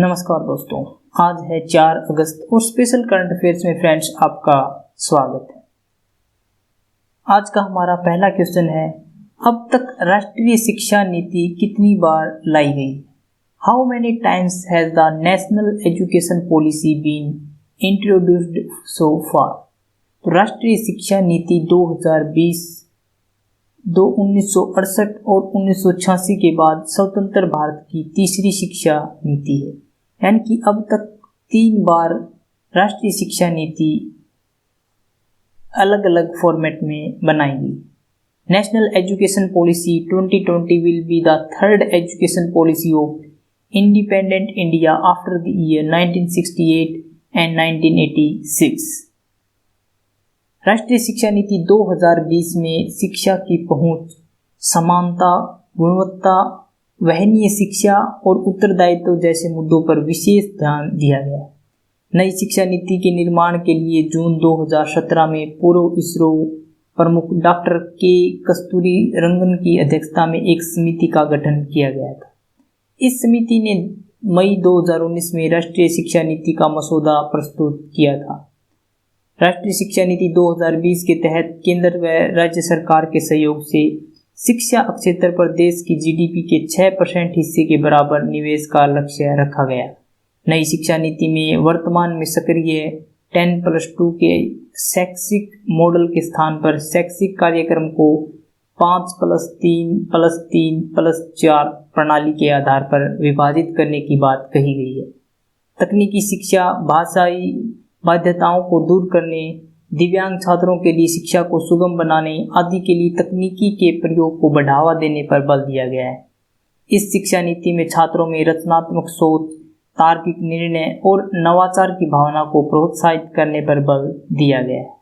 नमस्कार दोस्तों, आज है 4 अगस्त और स्पेशल करंट अफेयर्स में फ्रेंड्स आपका स्वागत है। आज का हमारा पहला क्वेश्चन है, अब तक राष्ट्रीय शिक्षा नीति कितनी बार लाई गई? How many times has the national education policy been introduced so far? तो राष्ट्रीय शिक्षा नीति 2020 1968 और 1986 के बाद स्वतंत्र भारत की तीसरी शिक्षा नीति है, यानी कि अब तक 3 बार राष्ट्रीय शिक्षा नीति अलग अलग फॉर्मेट में बनाई गई। National education policy 2020 will be the third education policy of independent India after the year 1968 and 1986। राष्ट्रीय शिक्षा नीति 2020 में शिक्षा की पहुंच, समानता, गुणवत्ता, वहनीय शिक्षा और उत्तरदायित्व जैसे मुद्दों पर विशेष ध्यान दिया गया। नई शिक्षा नीति के निर्माण के लिए जून 2017 में पूर्व इसरो प्रमुख डॉक्टर के कस्तूरी रंगन की अध्यक्षता में एक समिति का गठन किया गया था। इस समिति ने मई 2019 में राष्ट्रीय शिक्षा नीति का मसौदा प्रस्तुत किया था। राष्ट्रीय शिक्षा नीति 2020 के तहत केंद्र व राज्य सरकार के सहयोग से शिक्षा क्षेत्र पर देश की जीडीपी के 6% हिस्से के बराबर निवेश का लक्ष्य रखा गया। नई शिक्षा नीति में वर्तमान में सक्रिय 10+2 के शैक्षिक मॉडल के स्थान पर शैक्षिक कार्यक्रम को 5+3+3+4 प्रणाली के आधार पर विभाजित करने की बात कही गई है। तकनीकी शिक्षा, भाषाई बाध्यताओं को दूर करने, दिव्यांग छात्रों के लिए शिक्षा को सुगम बनाने आदि के लिए तकनीकी के प्रयोग को बढ़ावा देने पर बल दिया गया है। इस शिक्षा नीति में छात्रों में रचनात्मक सोच, तार्किक निर्णय और नवाचार की भावना को प्रोत्साहित करने पर बल दिया गया है।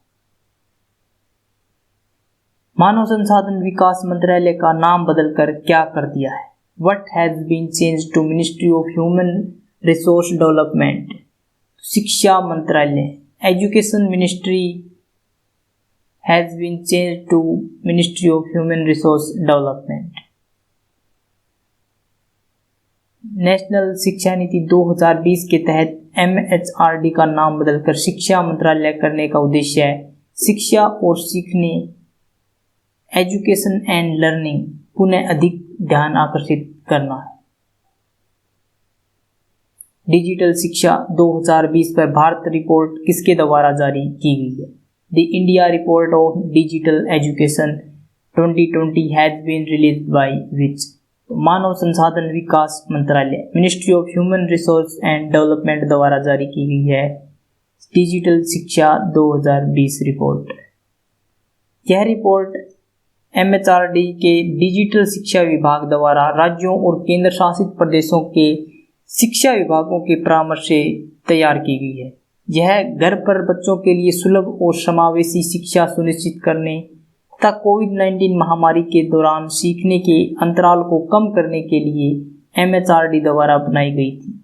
मानव संसाधन विकास मंत्रालय का नाम बदलकर क्या कर दिया है? What has been changed to Ministry of Human Resource Development? शिक्षा मंत्रालय, education ministry has been changed to ministry of human resource development. National शिक्षा नीति 2020 के तहत MHRD का नाम बदलकर शिक्षा मंत्रालय करने का उद्देश्य है शिक्षा और सीखने, एजुकेशन एंड लर्निंग पुनः अधिक ध्यान आकर्षित करना है। डिजिटल शिक्षा 2020 पर भारत रिपोर्ट किसके द्वारा जारी की गई है? The India report of digital education 2020 has been released by which? मानव संसाधन विकास मंत्रालय, ministry of human resource and development द्वारा जारी की गई है डिजिटल शिक्षा 2020 रिपोर्ट। यह रिपोर्ट MHRD के डिजिटल शिक्षा विभाग द्वारा राज्यों और केंद्र शासित प्रदेशों के शिक्षा विभागों के परामर्श से तैयार की गई है। यह घर पर बच्चों के लिए सुलभ और समावेशी शिक्षा सुनिश्चित करने तथा कोविड-19 महामारी के दौरान सीखने के अंतराल को कम करने के लिए MHRD द्वारा अपनाई गई थी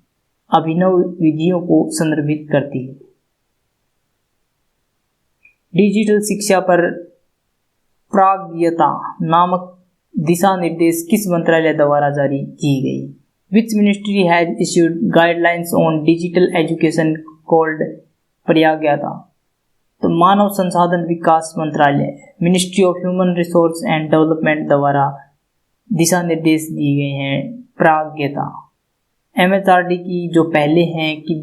अभिनव विधियों को संदर्भित करती है। डिजिटल शिक्षा पर प्राज्ञता नामक दिशा निर्देश किस मंत्रालय द्वारा जारी की गई? Which ministry has issued guidelines on digital education called प्राज्ञता? तो मानव संसाधन विकास मंत्रालय, ministry of human resource and development द्वारा दिशा निर्देश दिए गए हैं प्राज्ञता। MHRD की जो पहले हैं कि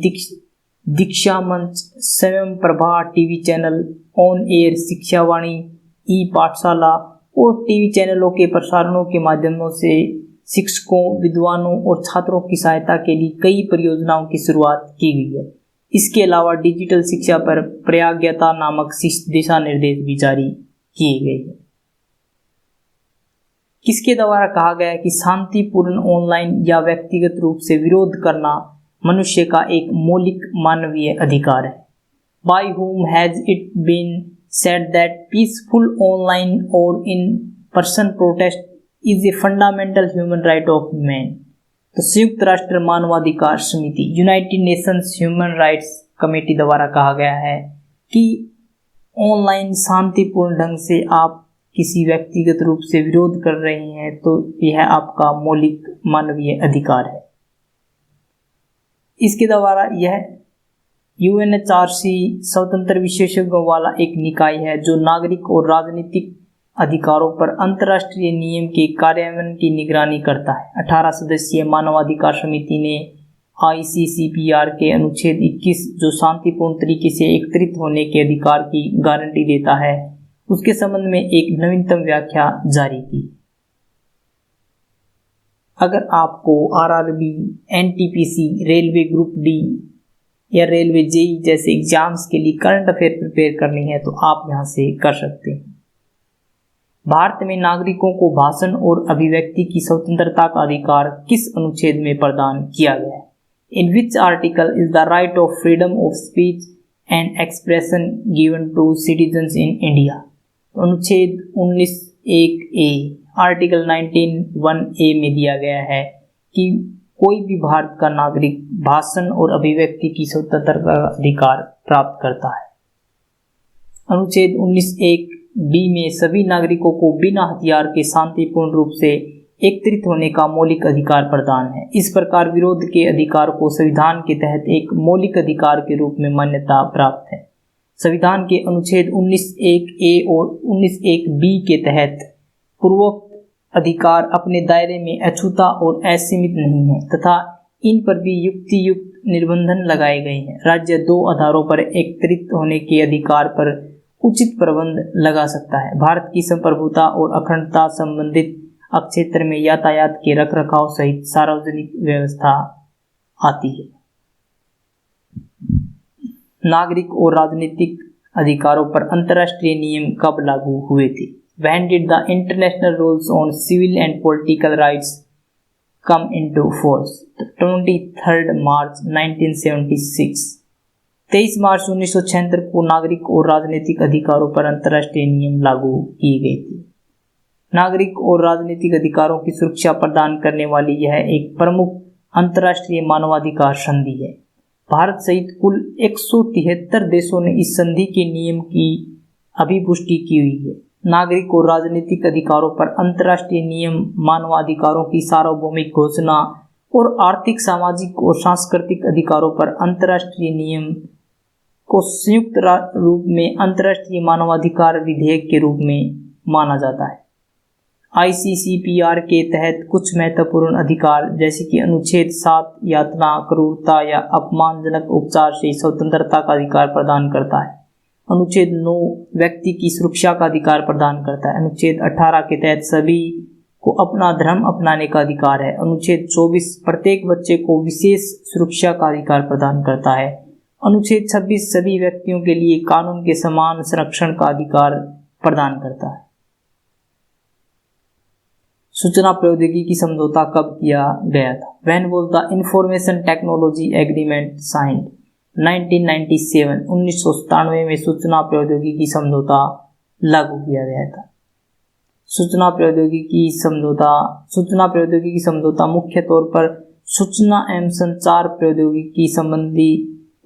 दीक्षा मंच, Swayam Prabha TV channel, on air Shikshavani, e Pathshala और टीवी चैनलों के प्रसारणों के माध्यमों से शिक्षकों, विद्वानों और छात्रों की सहायता के लिए कई परियोजनाओं की शुरुआत की गई है। इसके अलावा डिजिटल शिक्षा पर प्राज्ञता नामक दिशा निर्देश भी जारी किए गए हैं। किसके द्वारा कहा गया है कि शांतिपूर्ण ऑनलाइन या व्यक्तिगत रूप से विरोध करना मनुष्य का एक मौलिक मानवीय अधिकार है? By whom has it been said that peaceful online or in person protest is a fundamental human right of man? तो संयुक्त राष्ट्र मानवाधिकार समिति, United Nations human rights committee द्वारा कहा गया है कि ऑनलाइन शांतिपूर्ण ढंग से आप किसी व्यक्तिगत रूप से विरोध कर रहे हैं तो यह आपका मौलिक मानवीय अधिकार है। इसके द्वारा यह UNHRC स्वतंत्र विशेषज्ञों वाला एक निकाय है जो नागरिक और राजनीतिक अधिकारों पर अंतर्राष्ट्रीय नियम के कार्यान्वयन की निगरानी करता है। 18 सदस्यीय मानवाधिकार समिति ने ICCPR के अनुच्छेद 21 जो शांतिपूर्ण तरीके से एकत्रित होने के अधिकार की गारंटी देता है, उसके संबंध में एक नवीनतम व्याख्या जारी की। अगर आपको RRB, NTPC, railway group D या रेलवे JEE जैसे एग्जाम्स के लिए करंट अफेयर प्रिपेयर करनी है तो आप यहाँ से कर सकते हैं। भारत में नागरिकों को भाषण और अभिव्यक्ति की स्वतंत्रता का अधिकार किस अनुच्छेद में प्रदान किया गया है? In which article is the right of freedom of speech and expression given to citizens in India? अनुच्छेद 19(1)(a) आर्टिकल 19(1)(a) में दिया गया है कि कोई भी भारत का नागरिक भाषण और अभिव्यक्ति की स्वतंत्रता का अधिकार प्राप्त करता है। अनुच्छेद 19(1)(b) में सभी नागरिकों को बिना हथियार के शांतिपूर्ण रूप से एकत्रित होने का मौलिक अधिकार प्रदान है। इस प्रकार विरोध के अधिकार को संविधान के तहत एक मौलिक अधिकार के रूप में मान्यता प्राप्त है। संविधान के अनुच्छेद 19(1)(a) और 19(1)(b) के तहत पूर्वोक्त अधिकार अपने दायरे में अछूता और असीमित नहीं है तथा इन पर भी युक्त निर्बंधन लगाए गए हैं। राज्य दो आधारों पर एकत्रित होने के अधिकार पर उचित प्रबंध लगा सकता है। भारत की संप्रभुता और अखंडता संबंधित क्षेत्र में यातायात के रखरखाव सहित सार्वजनिक व्यवस्था आती है। नागरिक और राजनीतिक अधिकारों पर अंतर्राष्ट्रीय नियम कब लागू हुए थे? When did the international rules on civil and political rights come into force? 23rd March 1976। 23 मार्च 1976 को नागरिक और राजनीतिक अधिकारों पर अंतर्राष्ट्रीय नियम लागू किए गए थे। नागरिक और राजनीतिक अधिकारों की सुरक्षा प्रदान करने वाली यह एक प्रमुख अंतर्राष्ट्रीय मानवाधिकार संधि है। भारत सहित कुल 173 देशों ने इस संधि के नियम की अभिपुष्टि की हुई है। नागरिक और राजनीतिक अधिकारों पर अंतर्राष्ट्रीय नियम मानवाधिकारों की सार्वभौमिक घोषणा और आर्थिक, सामाजिक और सांस्कृतिक अधिकारों पर अंतर्राष्ट्रीय नियम को संयुक्त रूप में अंतर्राष्ट्रीय मानवाधिकार विधेयक के रूप में माना जाता है। ICCPR के तहत कुछ महत्वपूर्ण अधिकार जैसे कि अनुच्छेद 7 यातना, क्रूरता या अपमानजनक उपचार से स्वतंत्रता का अधिकार प्रदान करता है। अनुच्छेद 9 व्यक्ति की सुरक्षा का अधिकार प्रदान करता है। अनुच्छेद 18 के तहत सभी को अपना धर्म अपनाने का अधिकार है। अनुच्छेद 24 प्रत्येक बच्चे को विशेष सुरक्षा का अधिकार प्रदान करता है। अनुच्छेद 26 सभी व्यक्तियों के लिए कानून के समान संरक्षण का अधिकार प्रदान करता है। सूचना प्रौद्योगिकी समझौता कब किया गया था? When was the Information Technology Agreement signed? 1997 1997 में सूचना प्रौद्योगिकी समझौता लागू किया गया था। सूचना प्रौद्योगिकी समझौता मुख्य तौर पर सूचना एवं संचार प्रौद्योगिकी संबंधी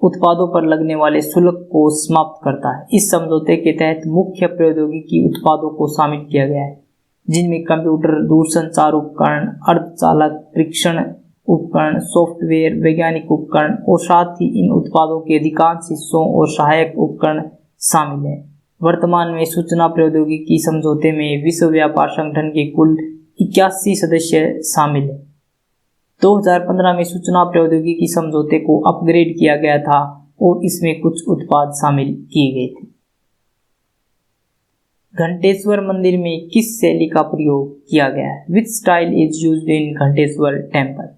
उत्पादों पर लगने वाले शुल्क को समाप्त करता है। इस समझौते के तहत मुख्य प्रौद्योगिकी उत्पादों को शामिल किया गया है, जिनमें कंप्यूटर, दूरसंचार उपकरण, अर्धचालक परीक्षण उपकरण, सॉफ्टवेयर, वैज्ञानिक उपकरण और साथ ही इन उत्पादों के अधिकांश हिस्सों और सहायक उपकरण शामिल हैं। वर्तमान में सूचना प्रौद्योगिकी समझौते में विश्व व्यापार संगठन के कुल 81 सदस्य शामिल हैं। 2015 में सूचना प्रौद्योगिकी समझौते को अपग्रेड किया गया था और इसमें कुछ उत्पाद शामिल किए गए थे। घंटेश्वर मंदिर में किस शैली का प्रयोग किया गया है? Which style is used in Ghanteshwar temple?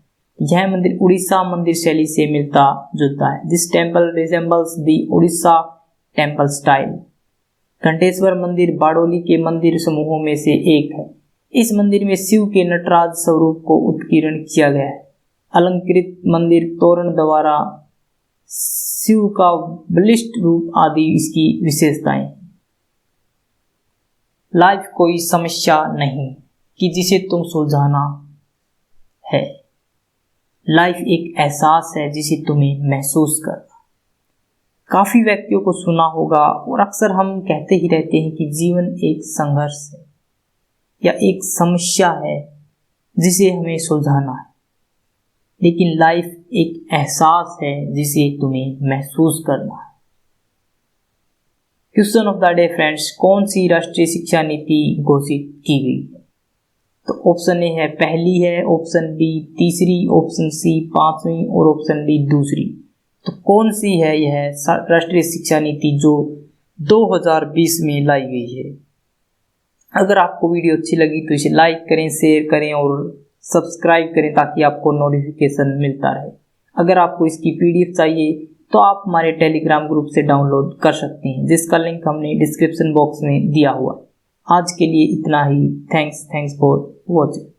यह मंदिर उड़ीसा मंदिर शैली से मिलता जुलता है। This temple resembles the Odisha temple style। Ghanteshwar मंदिर बारडोली के मंदिर समूहों में से एक है। इस मंदिर में शिव के नटराज स्वरूप को उत्कीर्ण किया गया है। अलंकृत मंदिर तोरण द्वारा शिव का बलिष्ठ रूप आदि इसकी विशेषताएं। लाइफ कोई समस्या नहीं कि जिसे तुम सुलझाना है। लाइफ एक एहसास है जिसे तुम्हें महसूस करना। काफी व्यक्तियों को सुना होगा और अक्सर हम कहते ही रहते हैं कि जीवन एक संघर्ष है या एक समस्या है जिसे हमें सुलझाना है लेकिन लाइफ एक एहसास है जिसे तुम्हें महसूस करना है। Question of the day friends, कौन सी राष्ट्रीय शिक्षा नीति घोषित की गई है? तो ऑप्शन ए है पहली है, ऑप्शन बी तीसरी, ऑप्शन सी पांचवी और ऑप्शन डी दूसरी। तो कौन सी है यह राष्ट्रीय शिक्षा नीति जो 2020 में लाई गई है? अगर आपको वीडियो अच्छी लगी तो इसे लाइक करें, शेयर करें और सब्सक्राइब करें ताकि आपको नोटिफिकेशन मिलता रहे। अगर आपको इसकी पीडीएफ चाहिए तो आप हमारे टेलीग्राम ग्रुप से डाउनलोड कर सकते हैं, जिसका लिंक हमने डिस्क्रिप्शन बॉक्स में दिया हुआ। आज के लिए इतना ही। Thanks for watching.